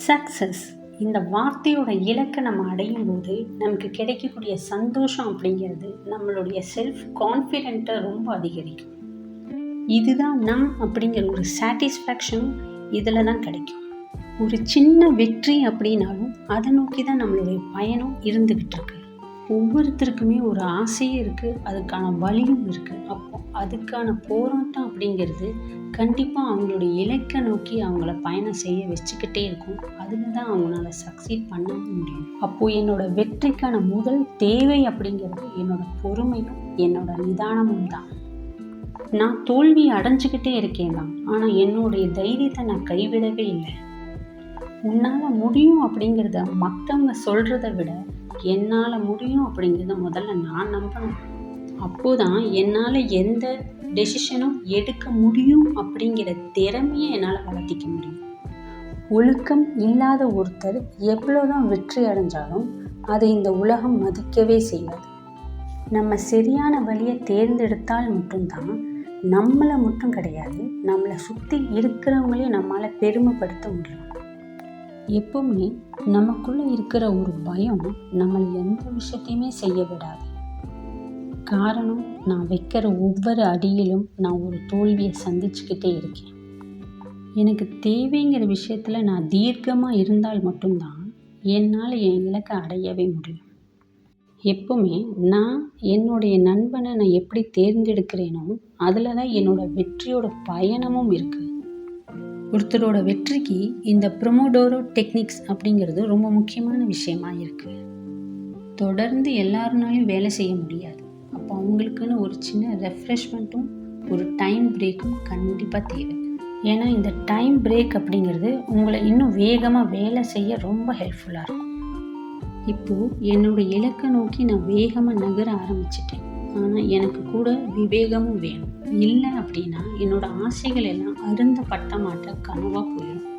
Success இந்த வார்த்தையோட இலக்கை நம்ம அடையும் போது நமக்கு கிடைக்கக்கூடிய சந்தோஷம் அப்படிங்கிறது நம்மளுடைய செல்ஃப் கான்ஃபிடென்ட்டை ரொம்ப அதிகரிக்கும். இதுதான் அப்படிங்கிற ஒரு சாட்டிஸ்ஃபேக்ஷனும் இதில் தான் கிடைக்கும். ஒரு சின்ன வெற்றி அப்படின்னாலும் அதை நோக்கி தான் நம்மளுடைய பயணம் இருந்துக்கிட்டு இருக்கு. ஒவ்வொருத்தருக்குமே ஒரு ஆசையும் இருக்குது, அதுக்கான வழியும் இருக்குது. அப்போ அதுக்கான போராட்டம் அப்படிங்கிறது கண்டிப்பாக அவங்களுடைய இலக்கை நோக்கி அவங்கள பயணம் செய்ய வச்சுக்கிட்டே இருக்கும். அதில் தான் அவங்களால சக்சீட் பண்ண முடியும். அப்போது என்னோட வெற்றிக்கான முதல் தேவை அப்படிங்கிறது என்னோட பொறுமையும் என்னோட நிதானமும் தான். நான் தோல்வி அடைஞ்சிக்கிட்டே இருக்கேன் தான், ஆனால் என்னுடைய தைரியத்தை நான் கைவிடவே இல்லை. உன்னால் முடியும் அப்படிங்கிறத மற்றவங்க சொல்கிறத விட என்னால் முடியும் அப்படிங்கிறத முதல்ல நான் நம்பணும். அப்போதான் என்னால் எந்த டெசிஷனும் எடுக்க முடியும் அப்படிங்கிற திறமையை என்னால் வளர்த்திக்க முடியும். ஒழுக்கம் இல்லாத ஒருத்தர் எவ்வளோதான் வெற்றி அடைஞ்சாலும் அதை இந்த உலகம் மதிக்கவே செய்யாது. நம்ம சரியான வழியை தேர்ந்தெடுத்தால் மட்டும்தான் நம்மளை மட்டும் கிடையாது, நம்மளை சுற்றி இருக்கிறவங்களையும் நம்மளால் பெருமைப்படுத்த முடியும். எப்பவுமே நமக்குள்ளே இருக்கிற ஒரு பயம் நம்மளை எந்த விஷயத்தையுமே செய்ய விடாது. காரணம், நான் வைக்கிற ஒவ்வொரு அடியிலும் நான் ஒரு தோல்வியை சந்திச்சுக்கிட்டே இருக்கேன். எனக்கு தேவைங்கிற விஷயத்தில் நான் தீர்க்கமாக இருந்தால் மட்டும்தான் என்னால் என் இலக்கை அடையவே முடியும். எப்பவுமே நான் என்னுடைய நண்பனை நான் எப்படி தேர்ந்தெடுக்கிறேனோ அதில் தான் என்னோடய வெற்றியோட பயணமும் இருக்குது. ஒருத்தரோட வெற்றிக்கு இந்த ப்ரொமோடோரோ டெக்னிக்ஸ் அப்படிங்கிறது ரொம்ப முக்கியமான விஷயமா இருக்குது. தொடர்ந்து எல்லாருனாலையும் வேலை செய்ய முடியாது. அப்போ அவங்களுக்குன்னு ஒரு சின்ன ரெஃப்ரெஷ்மெண்ட்டும் ஒரு டைம் பிரேக்கும் கண்டிப்பாக தேவை. ஏன்னா இந்த டைம் பிரேக் அப்படிங்கிறது உங்களை இன்னும் வேகமாக வேலை செய்ய ரொம்ப ஹெல்ப்ஃபுல்லாக இருக்கும். இப்போது என்னோடய இலக்கை நோக்கி நான் வேகமாக நகர ஆரம்பிச்சிட்டேன். ஆனால் எனக்கு கூட விவேகமும் வேணும். இல்லை அப்படின்னா என்னோடய ஆசைகள் எல்லாம் அருந்த பட்டமாட்ட கனவாக போயிடும்.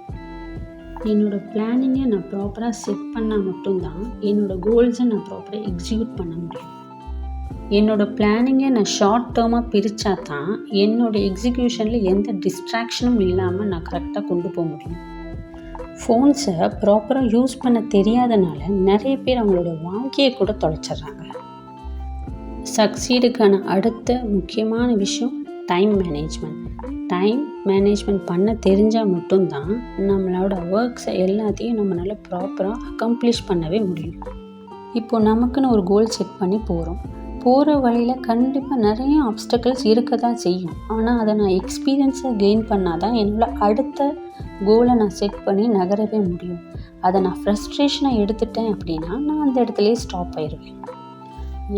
என்னோடய பிளானிங்கை நான் ப்ராப்பராக செட் பண்ணால் மட்டும்தான் என்னோடய கோல்ஸை நான் ப்ராப்பராக எக்ஸிக்யூட் பண்ண முடியும். என்னோடய பிளானிங்கை நான் ஷார்ட் டேர்மாக பிரித்தா தான் என்னோடய எக்ஸிக்யூஷனில் எந்த டிஸ்ட்ராக்ஷனும் இல்லாமல் நான் கரெக்டாக கொண்டு போக முடியும். ஃபோன்ஸை ப்ராப்பராக யூஸ் பண்ண தெரியாதனால நிறைய பேர் அவங்களோட வாழ்க்கையை கூட தொலைச்சிட்றாங்க. சக்சீடுக்கான அடுத்த முக்கியமான விஷயம் டைம் மேனேஜ்மெண்ட் பண்ண தெரிஞ்சால் மட்டும்தான் நம்மளோட ஒர்க்ஸை எல்லாத்தையும் நம்மளால் ப்ராப்பராக அக்கம்ப்ளிஷ் பண்ணவே முடியும். இப்போது நமக்குன்னு ஒரு கோல் செட் பண்ணி போகிற வழியில் கண்டிப்பாக நிறைய ஆப்ஸ்டக்கிள்ஸ் இருக்க தான் செய்யும். ஆனால் அதை நான் எக்ஸ்பீரியன்ஸை கெயின் பண்ணால் தான் என்னோட அடுத்த கோலை நான் செட் பண்ணி நகரவே முடியும். அதை நான் ஃப்ரஸ்ட்ரேஷனாக எடுத்துட்டேன் அப்படின்னா நான் அந்த இடத்துலையே ஸ்டாப் ஆயிடுவேன்.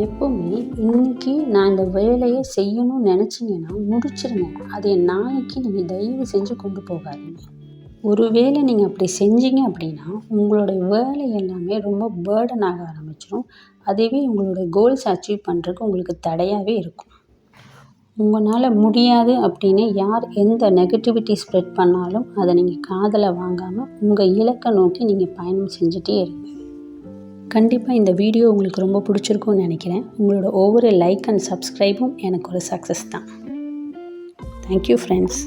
எப்போவுமே இன்றைக்கி நான் இந்த வேலையை செய்யணும்னு நினச்சிங்கன்னா முடிச்சிருங்க. அதை நாளைக்கு நீங்கள் தயவு செஞ்சு கொண்டு போகாதீங்க. ஒரு வேளை நீங்கள் அப்படி செஞ்சீங்க அப்படின்னா உங்களுடைய வேலை எல்லாமே ரொம்ப பேர்டன் ஆக ஆரம்பிச்சிடும். அதுவே உங்களோட கோல்ஸ் அச்சீவ் பண்ணுறதுக்கு உங்களுக்கு தடையாகவே இருக்கும். உங்களால் முடியாது அப்படின்னு யார் எந்த நெகட்டிவிட்டி ஸ்ப்ரெட் பண்ணாலும் அதை நீங்கள் காதில் வாங்காமல் உங்கள் இலக்கை நோக்கி நீங்கள் பயணம் செஞ்சுட்டே இருங்க. கண்டிப்பாக இந்த வீடியோ உங்களுக்கு ரொம்ப பிடிச்சிருக்கும்னு நினைக்கிறேன். உங்களோட ஒவ்வொரு லைக் அண்ட் சப்ஸ்கிரைபும் எனக்கு ஒரு சக்ஸஸ் தான். Thank you friends.